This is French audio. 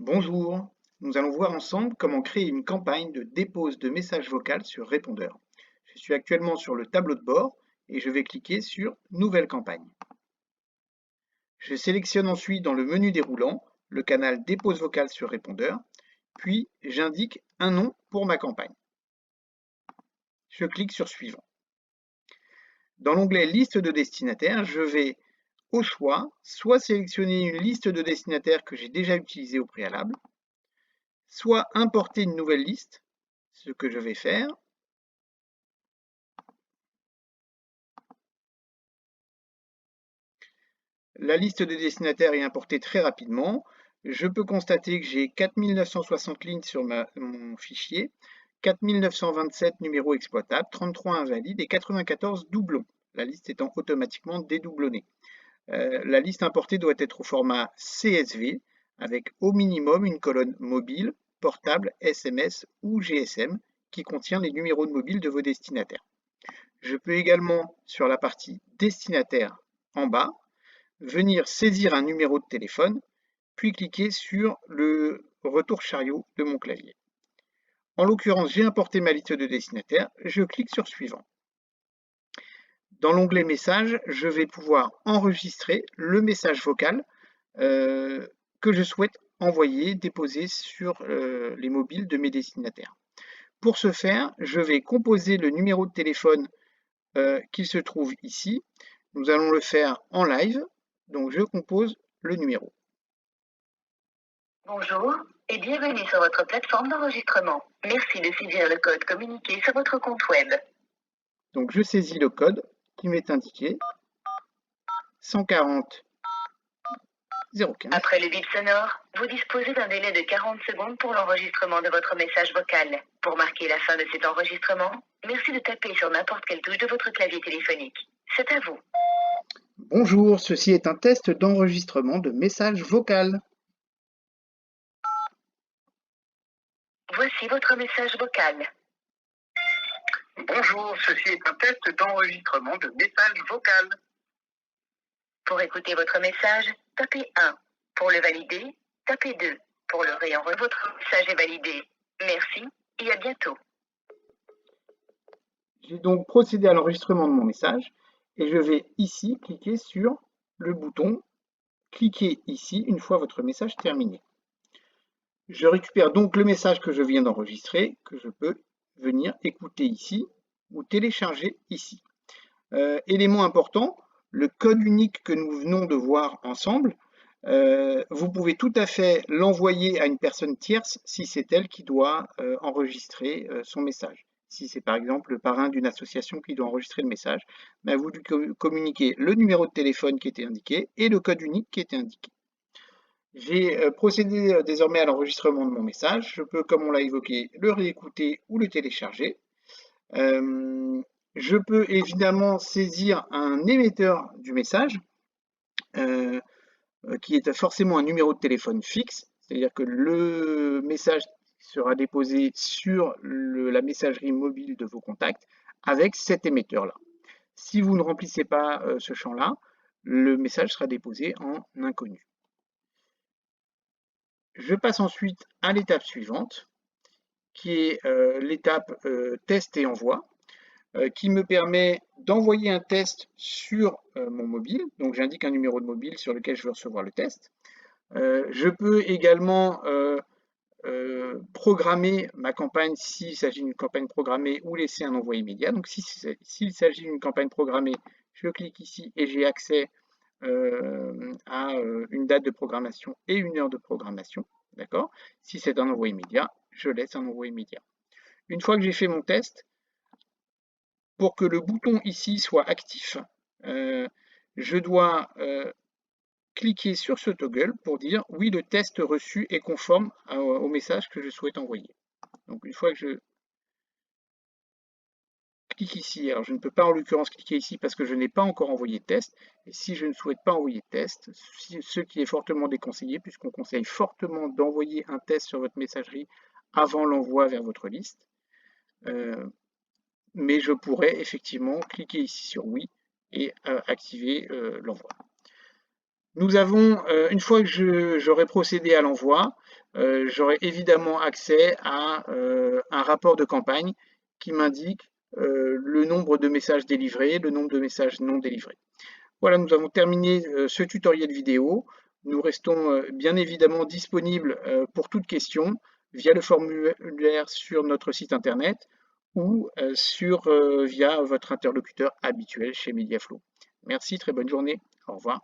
Bonjour, nous allons voir ensemble comment créer une campagne de dépose de messages vocaux sur répondeur. Je suis actuellement sur le tableau de bord et je vais cliquer sur Nouvelle campagne. Je sélectionne ensuite dans le menu déroulant le canal Dépose vocale sur répondeur, puis j'indique un nom pour ma campagne. Je clique sur Suivant. Dans l'onglet Liste de destinataires, je vais au choix soit sélectionner une liste de destinataires que j'ai déjà utilisée au préalable, soit importer une nouvelle liste, ce que je vais faire. La liste des destinataires est importée très rapidement. Je peux constater que j'ai 4960 lignes sur mon fichier, 4927 numéros exploitables, 33 invalides et 94 doublons, la liste étant automatiquement dédoublonnée. La liste importée doit être au format CSV avec au minimum une colonne mobile, portable, SMS ou GSM qui contient les numéros de mobile de vos destinataires. Je peux également, sur la partie destinataire en bas, venir saisir un numéro de téléphone, puis cliquer sur le retour chariot de mon clavier. En l'occurrence, j'ai importé ma liste de destinataires, je clique sur Suivant. Dans l'onglet Messages, je vais pouvoir enregistrer le message vocal que je souhaite envoyer, déposer sur les mobiles de mes destinataires. Pour ce faire, je vais composer le numéro de téléphone qui se trouve ici. Nous allons le faire en live, donc je compose le numéro. Bonjour et bienvenue sur votre plateforme d'enregistrement. Merci de saisir le code communiqué sur votre compte web. Donc je saisis le code qui m'est indiqué, 140 015. Après le bip sonore, vous disposez d'un délai de 40 secondes pour l'enregistrement de votre message vocal. Pour marquer la fin de cet enregistrement, merci de taper sur n'importe quelle touche de votre clavier téléphonique. C'est à vous. Bonjour, ceci est un test d'enregistrement de message vocal. Voici votre message vocal. Bonjour, ceci est un test d'enregistrement de message vocal. Pour écouter votre message, tapez 1. Pour le valider, tapez 2. Pour le réenregistrer, votre message est validé. Merci et à bientôt. J'ai donc procédé à l'enregistrement de mon message et je vais ici cliquer sur le bouton « Cliquez ici une fois votre message terminé ». Je récupère donc le message que je viens d'enregistrer, que je peux venir écouter ici ou télécharger ici. Élément important, le code unique que nous venons de voir ensemble, vous pouvez tout à fait l'envoyer à une personne tierce si c'est elle qui doit enregistrer son message. Si c'est par exemple le parrain d'une association qui doit enregistrer le message, ben vous lui communiquez le numéro de téléphone qui était indiqué et le code unique qui était indiqué. J'ai procédé désormais à l'enregistrement de mon message. Je peux, comme on l'a évoqué, le réécouter ou le télécharger. Je peux évidemment saisir un émetteur du message, qui est forcément un numéro de téléphone fixe, c'est-à-dire que le message sera déposé sur la messagerie mobile de vos contacts avec cet émetteur-là. Si vous ne remplissez pas ce champ-là, le message sera déposé en inconnu. Je passe ensuite à l'étape suivante, qui est l'étape test et envoi, qui me permet d'envoyer un test sur mon mobile. Donc j'indique un numéro de mobile sur lequel je veux recevoir le test. Je peux également programmer ma campagne s'il s'agit d'une campagne programmée ou laisser un envoi immédiat. Donc s'il s'agit d'une campagne programmée, je clique ici et j'ai accès à une date de programmation et une heure de programmation. D'accord? Si c'est un envoi immédiat, je laisse un envoi immédiat. Une fois que j'ai fait mon test, pour que le bouton ici soit actif, je dois cliquer sur ce toggle pour dire oui, le test reçu est conforme au message que je souhaite envoyer. Donc une fois que je clique ici, alors je ne peux pas en l'occurrence cliquer ici parce que je n'ai pas encore envoyé de test, et si je ne souhaite pas envoyer de test, ce qui est fortement déconseillé puisqu'on conseille fortement d'envoyer un test sur votre messagerie avant l'envoi vers votre liste, mais je pourrais effectivement cliquer ici sur oui et activer l'envoi. Nous avons, une fois que j'aurai procédé à l'envoi, j'aurai évidemment accès à un rapport de campagne qui m'indique le nombre de messages délivrés, le nombre de messages non délivrés. Voilà, nous avons terminé ce tutoriel vidéo. Nous restons bien évidemment disponibles pour toute question via le formulaire sur notre site internet ou via votre interlocuteur habituel chez Mediaflow. Merci, très bonne journée. Au revoir.